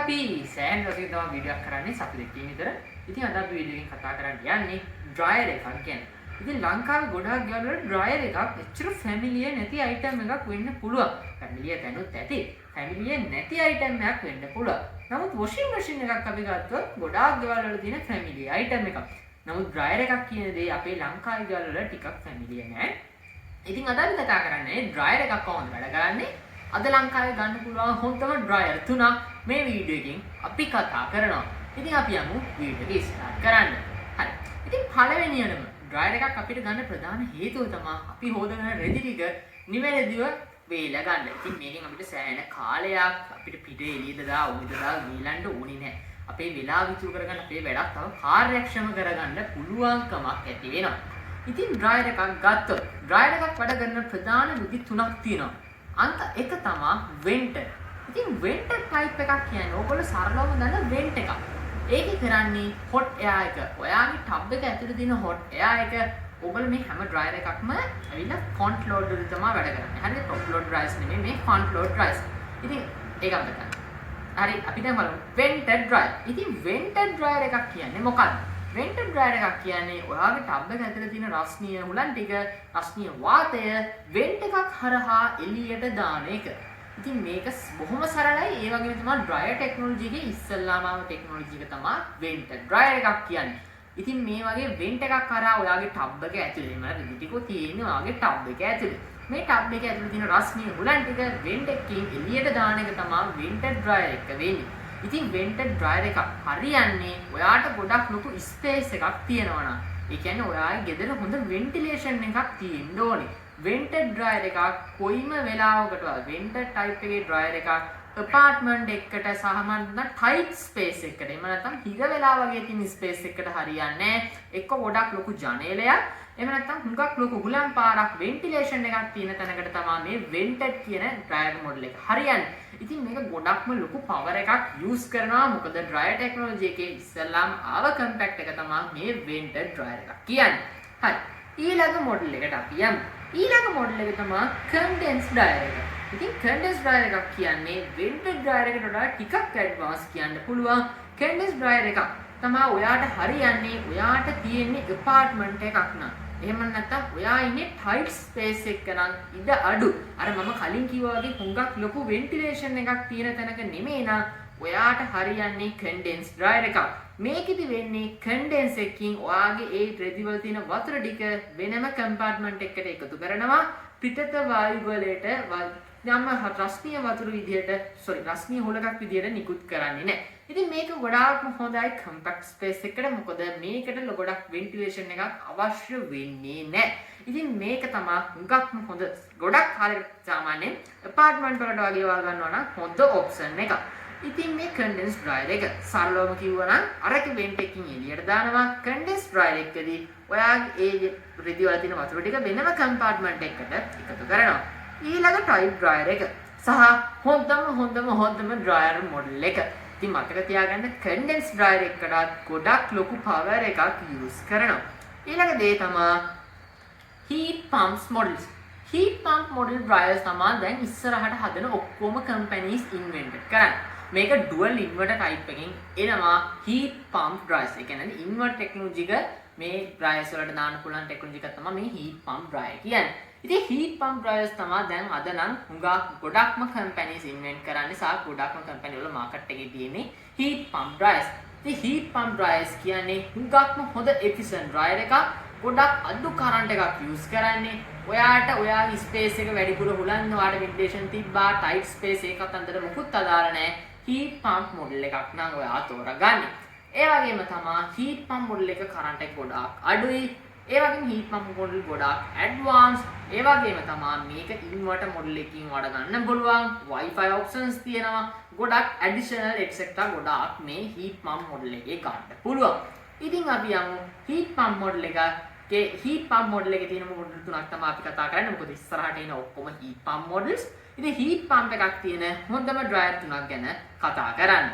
අපි සෑහෙන රසික තමයි වීඩියෝ එකක් කරන්නේ සති දෙකකින් විතර. ඉතින් අද අපි වීඩියෝ එකකින් කතා කරන්න යන්නේ ඩ්‍රයර් එකක් ගැන. ඉතින් ලංකාවේ ගොඩාක් ගෙවල් වල ඩ්‍රයර් එකක් එච්චර ෆැමිලියර් නැති අයිටම් එකක් වෙන්න පුළුවන්. ෆැමිලියර් දැනුත් ඇති. ෆැමිලියර් නැති අයිටම් එකක් වෙන්න පුළුවන්. නමුත් වොෂින් මැෂින් එකක් අපි ගත්තොත් ගොඩාක් ගෙවල් වල තියෙන ෆැමිලියර් අයිටම් එකක්. නමුත් ඩ්‍රයර් එකක් කියන දේ අපේ ලංකාවේ ගෙවල් වල ටිකක් ෆැමිලියර් නෑ. ඉතින් අද අපි කතා කරන්නේ ඩ්‍රයර් එකක් කොහොමද වැඩ කරන්නේ? අද ලංකාවේ ගන්න පුළුවන් හොඳම ඩ්‍රයර් තුනක් මේ වීඩියෝ එකෙන් අපි කතා කරනවා. ඉතින් අපි යමු වීඩියෝ එක ස්ටාර්ට් කරන්න. හරි. ඉතින් පළවෙනියටම ඩ්‍රයර් එකක් අපිට ගන්න ප්‍රධාන හේතුව තමයි අපි හොදන රෙදි ටික නිවැරදිව වේලා ගන්න. ඉතින් මේකෙන් අපිට සෑහෙන කාලයක් අපිට පිට එළියට දා උඩට දා වේලන්න ඕනේ නැහැ. අපේ වෙලාව විචු කරගන්න අපේ වැඩක් තව කාර්යක්ෂම කරගන්න පුළුවන්කමක් ඇති වෙනවා. ඉතින් ඩ්‍රයර් එකක් ගත්තොත් ඩ්‍රයර් එකක් වැඩ කරන ප්‍රධාන විදි තුනක් තියෙනවා. අන්ත එක තමයි වෙන්ටර්. ඉතින් වෙන්ටර් ටයිප් එකක් කියන්නේ ඕගොල්ලෝ සරලවම දන්න වෙන්ට් එකක්. ඒකේ කරන්නේ හොට් එයාර් එක. ඔයාගේ ටබ් එක ඇතුලේ තියෙන හොට් එයාර් එක ඕගොල්ලෝ මේ හැම ඩ්‍රයර් එකක්ම ඇවිල්ලා ෆ්‍රන්ට් ලෝඩ් වල තමයි වැඩ කරන්නේ. හරිද? টপ ලෝඩ් ඩ්‍රයර්ස් නෙමෙයි මේ ෆ්‍රන්ට් ලෝඩ් ඩ්‍රයර්ස්. ඉතින් ඒක අපිට ගන්න. හරි අපි දැන් බලමු වෙන්ටර් ඩ්‍රයර්. ඉතින් වෙන්ටර් ඩ්‍රයර් එකක් කියන්නේ මොකක්ද? වෙන්ටර් ඩ්‍රයර් එකක් කියන්නේ ඔයාගේ ටබ් එක ඇතුලේ තියෙන රස්නීය හුලන් ටික රස්නීය වාතය වෙන්ට් එකක් හරහා එළියට දාන එක. ඉතින් මේක බොහොම සරලයි. ඒ වගේම තමයි ඩ්‍රයර් ටෙක්නොලොජි එකේ ඉස්සල්ලාම ටෙක්නොලොජි එක තමයි වෙන්ටර් ඩ්‍රයර් එකක් කියන්නේ. ඉතින් මේ වගේ වෙන්ට් එකක් කරා ඔයාගේ ටබ් එක ඇතුලේ මම රෙදි ටිකෝ තියෙන්නේ ඔයාගේ ටබ් එක ඇතුලේ. මේ ටබ් එක ඇතුලේ තියෙන රස්නීය හුලන් ටික වෙන්ට් එකකින් එළියට දාන එක තමයි වෙන්ටර් ඩ්‍රයර් එක වෙන්නේ. ඉතින් වෙන්ටර් ඩ්‍රයර් එකක් හරියන්නේ ඔයාට ගොඩක් ලොකු ස්පේස් එකක් තියෙනවා නම්. ඒ කියන්නේ ඔයාගේ ගෙදර හොඳ වෙන්ටිලේෂන් එකක් තියෙන්න ඕනේ. වෙන්ටර් ඩ්‍රයර් එකක් කොයිම වෙලාවකටවත් වෙන්ටර් ටයිප් එකේ ඩ්‍රයර් එකක් අපාර්ට්මන්ට් එකකට සහමන්ද ටයිට් ස්පේස් එකකට එහෙම නැත්නම් හිර වෙලා වගේ තියෙන ස්පේස් එකකට හරියන්නේ නැහැ. එක්ක ගොඩක් ලොකු ජනේලයක් එහෙම නැත්නම් හුඟක් ලොකු හුලම් පාරක් වෙන්ටිලේෂන් එකක් තියෙන තැනකට තමයි මේ වෙන්ටර් කියන ඩ්‍රයර් මොඩල් එක හරියන්නේ. ඉතින් මේක ගොඩක්ම ලොකු පවර් එකක් යූස් කරනවා. මොකද ඩ්‍රයර් ටෙක්නොලොජි එකේ ඉස්සල්ලාම ආව කම්පැක්ට් එක තමයි මේ වෙන්ටර් ඩ්‍රයර් එකක් කියන්නේ. හරි. ඊළඟ මොඩල් එකට අපි යමු. ඊළඟ මොඩල් එක තමයි කන්ඩෙන්ස් ඩ්‍රයර් එක. ඉතින් කන්ඩෙන්ස් ඩ්‍රයර් එකක් කියන්නේ වෙන්ටර් ඩ්‍රයර් එකට වඩා ටිකක් ඇඩ්වාන්ස් කියන්න පුළුවන්. කන්ඩෙන්ස් ඩ්‍රයර් එකක් තමයි ඔයාට හරියන්නේ ඔයාට තියෙන්නේ අපාර්ට්මන්ට් එකක් නම්. එහෙම නැත්නම් ඔයා ඉන්නේ ටයිට් ස්පේස් එකක නම් ඉඩ අඩු. අර මම කලින් කිව්වා වගේ හුඟක් ලොකු වෙන්ටිලේෂන් එකක් තියෙන තැනක නෙමෙයි නම් ඔයාට හරියන්නේ කන්ඩෙන්ස් ඩ්‍රයර් එකක්. මේකෙදි වෙන්නේ කන්ඩෙන්ස් එකකින් ඔයාගේ ඒ රෙදි වල තියෙන වතුර ටික වෙනම කම්පාර්ට්මන්ට් එකකට එකතු කරනවා. පිටත වායු වලට යම් රස්නීය වතුර විදියට රස්නීය හොලකක් විදියට නිකුත් කරන්නේ නැහැ. ඉතින් මේක ගොඩාක්ම හොඳයි කම්පැක්ට් ස්පේස් එකකට. මොකද මේකට ගොඩක් වෙන්ටිලේෂන් එකක් අවශ්‍ය වෙන්නේ නැහැ. ඉතින් මේක තමයි හුඟක්ම හොඳ ගොඩක් කාලෙකට සාමාන්‍යයෙන් අපාර්ට්මන්ට් වලට වගේ වා ගන්නවා නම් හොඳ ඔප්ෂන් එකක්. ඉතින් මේ කන්ඩෙන්ස් ඩ්‍රයර් එක සරලවම කිව්වනම් අරක වෙන්ට් එකකින් එළියට දානවා. කන්ඩෙන්ස් ඩ්‍රයර් එකකදී ඔයාගේ ඒ රෙදි වල තියෙන වතුර ටික වෙනම කම්පාර්ට්මන්ට් එකකට එකතු කරනවා. ඊළඟ ටයිප් ඩ්‍රයර් එක සහ හොඳම ඩ්‍රයර් මොඩල් එක. ඉතින් මතක තියාගන්න කන්ඩෙන්ස් ඩ්‍රයර් එකකට ගොඩක් ලොකු පවර් එකක් යූස් කරනවා. ඊළඟ දේ තමයි heat pumps models. heat pump model dryers තමයි දැන් ඉස්සරහට හදන ඔක්කොම companies invented කරන්නේ. මේක dual inverter type එකකින් එනවා heat pump dryers. ඒ කියන්නේ inverter technology එක මේ dryers වලට දාන්න පුළුවන් technology එක තමයි මේ heat pump dryer කියන්නේ. ඉතින් heat pump dryers තමයි දැන් අද නම් ගොඩක්ම companies invent කරන්නේ සහ ගොඩක්ම company වල market එකේ තියෙන්නේ heat pump dryers. ඉතින් heat pump dryers කියන්නේ හුඟක්ම හොඳ efficient dryer එකක්. ගොඩක් අඩු කරන්ට් එකක් යූස් කරන්නේ. ඔයාට ඔයාගේ ස්පේස් එක වැඩිපුර හුලන්න ඔයාට වෙන්ටිලේෂන් තිබ්බා ටයිට් ස්පේස් එකකට අතර මොකුත් අදාළ නැහැ. heat pump model එකක් නම් ඔයා තෝරගන්න. ඒ වගේම තමයි heat pump model එක කරන්ට් එක ගොඩාක් අඩුයි. ඒ වගේම heat pump model ගොඩාක් ඇඩ්වාන්ස්. ඒ වගේම තමයි මේක ඉන්වර්ටර් model එකකින් වඩ ගන්න පුළුවන්. Wi-Fi options තියෙනවා. ගොඩක් additional etc ගොඩාක් මේ heat pump model එකේ ගන්න පුළුවන්. ඉතින් අපි යමු heat pump model එකේ heat pump model එකේ තියෙන මොඩල් තුනක් තමයි අපි කතා කරන්නේ. මොකද ඉස්සරහට එන ඔක්කොම heat pump models. ඉතින් heat pump එකක් තියෙන හොඳම dryer තුනක් ගැන කතා කරන්න.